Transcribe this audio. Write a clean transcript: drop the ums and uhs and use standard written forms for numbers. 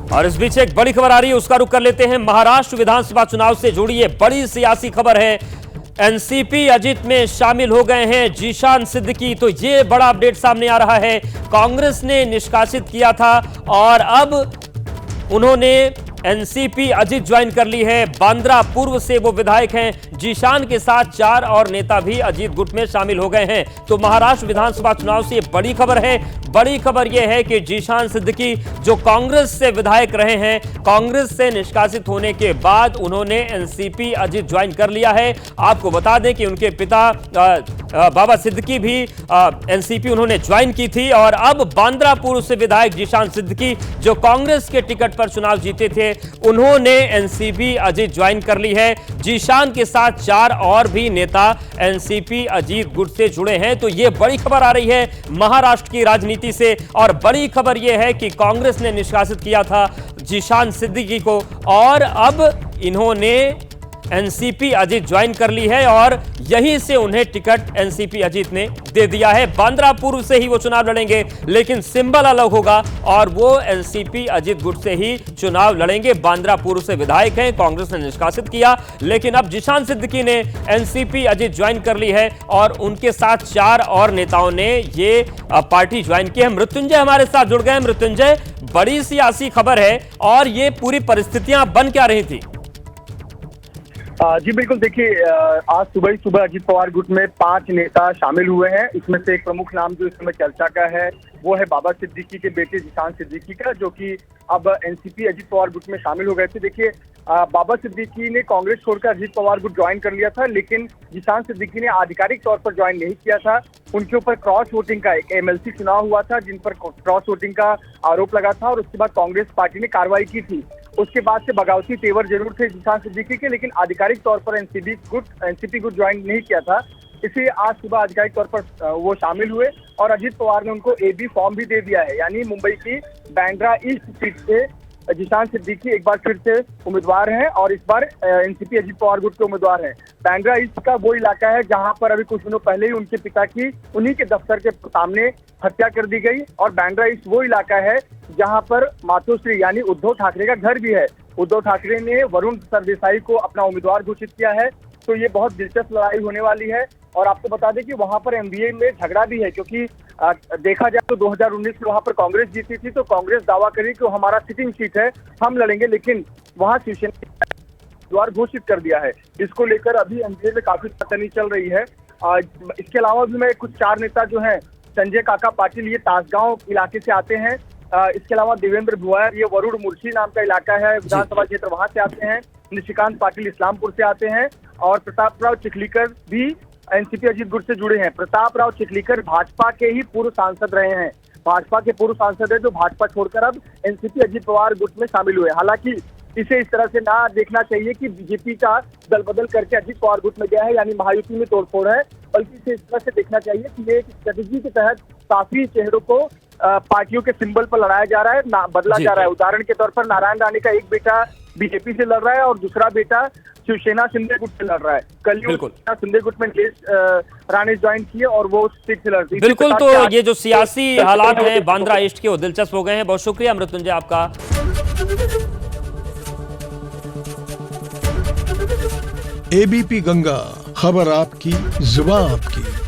और इस बीच एक बड़ी खबर आ रही है, उसका रुख कर लेते हैं। महाराष्ट्र विधानसभा चुनाव से जुड़ी ये बड़ी सियासी खबर है। एनसीपी अजित में शामिल हो गए हैं जीशान सिद्दीकी। तो ये बड़ा अपडेट सामने आ रहा है। कांग्रेस ने निष्कासित किया था और अब उन्होंने एनसीपी अजित ज्वाइन कर ली है। बांद्रा पूर्व से वो विधायक हैं। जीशान के साथ 4 और नेता भी अजित गुट में शामिल हो गए हैं। तो महाराष्ट्र विधानसभा चुनाव से ये बड़ी खबर है। बड़ी खबर यह है कि जीशान सिद्दीकी जो कांग्रेस से विधायक रहे हैं, कांग्रेस से निष्कासित होने के बाद उन्होंने एनसीपी अजित ज्वाइन कर लिया है। आपको बता दें कि उनके पिता बाबा सिद्दीकी भी एनसीपी उन्होंने ज्वाइन की थी और अब बांद्रा पूर्व से विधायक जीशान सिद्दीकी जो कांग्रेस के टिकट पर चुनाव जीते थे, उन्होंने एनसीपी अजित ज्वाइन कर ली है। जीशान के साथ 4 और भी नेता एनसीपी अजित गुट से जुड़े हैं। तो यह बड़ी खबर आ रही है महाराष्ट्र की राजनीति से। और बड़ी खबर यह है कि कांग्रेस ने निष्कासित किया था जीशान सिद्दीकी को और अब इन्होंने एनसीपी अजित ज्वाइन कर ली है और यहीं से उन्हें टिकट एनसीपी अजित ने दे दिया है। बांद्रा पूर्व से ही वो चुनाव लड़ेंगे, लेकिन सिंबल अलग होगा और वो एनसीपी अजित गुट से ही चुनाव लड़ेंगे। बांद्रा पूर्व से विधायक हैं, कांग्रेस ने निष्कासित किया, लेकिन अब जीशान सिद्दीकी ने एनसीपी अजित ज्वाइन कर ली है और उनके साथ 4 और नेताओं ने ये पार्टी ज्वाइन की है। मृत्युंजय हमारे साथ जुड़ गए। मृत्युंजय, बड़ी सियासी खबर है और ये पूरी परिस्थितियां बन क्या रही थी? जी बिल्कुल, देखिए आज सुबह ही सुबह अजित पवार गुट में 5 नेता शामिल हुए हैं। इसमें से एक प्रमुख नाम जो इस समय चर्चा का है वो है बाबा सिद्दीकी के बेटे जीशान सिद्दीकी का, जो कि अब एनसीपी अजित पवार गुट में शामिल हो गए थे। देखिए बाबा सिद्दीकी ने कांग्रेस छोड़कर अजित पवार गुट ज्वाइन कर लिया था, लेकिन जीशान सिद्दीकी ने आधिकारिक तौर पर ज्वाइन नहीं किया था। उनके ऊपर क्रॉस वोटिंग का एक एमएलसी चुनाव हुआ था जिन पर क्रॉस वोटिंग का आरोप लगा था और उसके बाद कांग्रेस पार्टी ने कार्रवाई की थी। उसके बाद से बगावती तेवर जरूर थे जीशान सिद्दीकी के, लेकिन आधिकारिक तौर पर एनसीपी गुट ज्वाइन नहीं किया था। इसलिए आज सुबह आधिकारिक तौर पर वो शामिल हुए और अजित पवार ने उनको एबी फॉर्म भी दे दिया है। यानी मुंबई की बांद्रा ईस्ट सीट से जीशान सिद्दीकी एक बार फिर से उम्मीदवार हैं और इस बार एनसीपी अजित पवार गुट के उम्मीदवार हैं। बांद्रा ईस्ट का वो इलाका है जहां पर अभी कुछ दिनों पहले ही उनके पिता की उन्हीं के दफ्तर के सामने हत्या कर दी गई और बांद्रा ईस्ट वो इलाका है जहां पर मातोश्री यानी उद्धव ठाकरे का घर भी है। उद्धव ठाकरे ने वरुण सरदेसाई को अपना उम्मीदवार घोषित किया है। तो ये बहुत दिलचस्प लड़ाई होने वाली है और आपको बता दें कि वहां पर एमबीए में झगड़ा भी है, क्योंकि देखा जाए तो 2019 में वहां पर कांग्रेस जीती थी तो कांग्रेस दावा करी कि हमारा सिटिंग सीट है, हम लड़ेंगे, लेकिन वहां शिवसेना ने उम्मीदवार घोषित कर दिया है। इसको लेकर अभी एमबीए में काफी तनी चल रही है। इसके अलावा भी मैं कुछ 4 नेता जो है, संजय काका पाटिल ये तासगांव इलाके से आते हैं। इसके अलावा देवेंद्र भुआर ये वरुण मुर्शी नाम का इलाका है, विधानसभा क्षेत्र वहां से आते हैं। निशिकांत पाटिल इस्लामपुर से आते हैं और प्रताप राव चिखलीकर भी एनसीपी अजित गुट से जुड़े हैं। प्रताप राव चिखलीकर भाजपा के ही पूर्व सांसद रहे हैं, भाजपा के पूर्व सांसद है जो भाजपा छोड़कर अब एनसीपी अजित पवार गुट में शामिल हुए। हालांकि इसे इस तरह से ना देखना चाहिए कि बीजेपी का दल बदल करके अजित पवार गुट में गया है यानी महायुति में तोड़फोड़ है, बल्कि इसे इस तरह से देखना चाहिए कि ये एक स्ट्रेटेजी के तहत काफी चेहरों को पार्टियों के सिंबल पर लड़ाया जा रहा है, बदला जा रहा है। उदाहरण के तौर पर नारायण राणे का एक बेटा बीजेपी से लड़ रहा है और दूसरा बेटा शिवसेना शिंदे गुट से लड़ रहा है। कल शिंदे गुट में नीलेश राणे ज्वाइन किए और वो सीट से लड़ती। बिल्कुल, तो ये जो सियासी हालात हैं बांद्रा ईस्ट के वो दिलचस्प हो गए हैं। बहुत शुक्रिया मृत्युंजय आपका। एबीपी गंगा, खबर आपकी, जुबान आपकी।